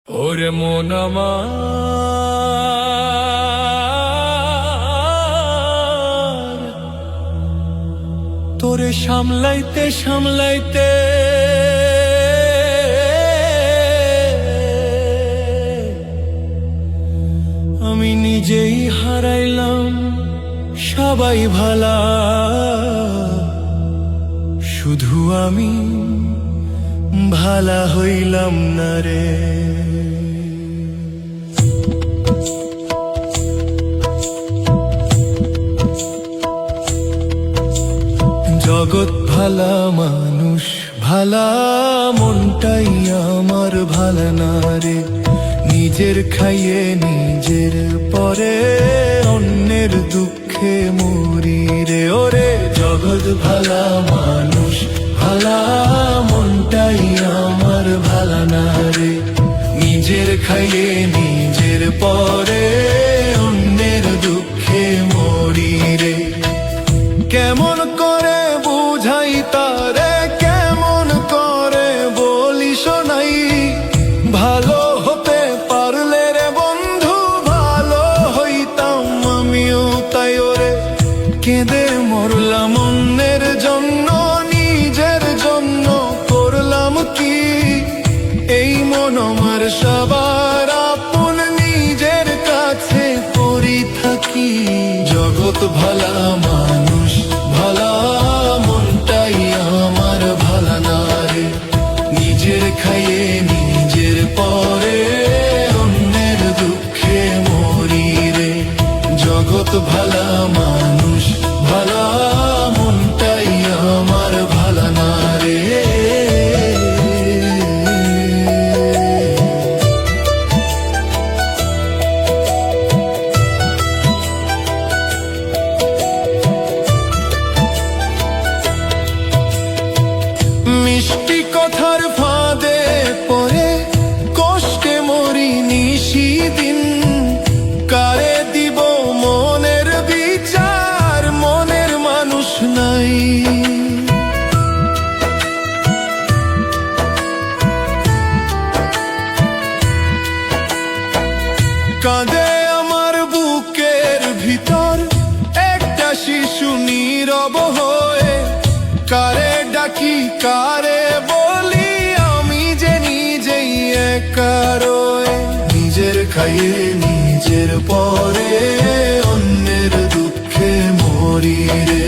ওরে মন আমার তোরে সামলাইতে সামলাইতে আমি নিজেই হারাইলাম সবাই ভালা, শুধু আমি ভালা হইলাম না রে। জগৎ ভালা মানুষ ভালা, মনটাই আমার ভালা না রে। নিজের খাইয়ে নিজের পরে অন্যের দুঃখে মরি রে। ওরে জগৎ ভালা মানুষ ভালা, মনটাই আমার ভালা না রে। নিজের খাইয়ে নিজের পরে অন্যের দুঃখে মরি রে। কেমন করে বুঝাই তারে, কেমন করে বলি শোনাই, ভালো হতে পারলে রে বন্ধু ভালো হইতাম আমিও তাই। ওরে কেঁদে মরলাম অন্যের জন্য, নিজের জন্য করলাম কি? এই মন আমার সবার আপন, নিজের কাছে পড়ি থাকি। জগৎ ভালা মানুষ ভালা, মনটাই আমার ভালা না রে। নিজের খাইয়ে নিজের পরে অন্যের দুঃখে মরি রে। জগৎ ভালা মানুষ ভালা, মনটাই আমার ভালা না রে। মিষ্টি কথার ফাঁদে পড়ে কষ্টে মরি নিশিদিন। কারে দিব মনের বিচার, মনের মানুষ নাই। কাঁদে আমার বুকের ভিতর একটা শিশু নীরব হয়ে। কারে ডাকি কারে বলি, আমি যে নিজেই একা রয়ে। নিজের খাইয়ে নিজের পরে অন্যের দুঃখে মরি রে।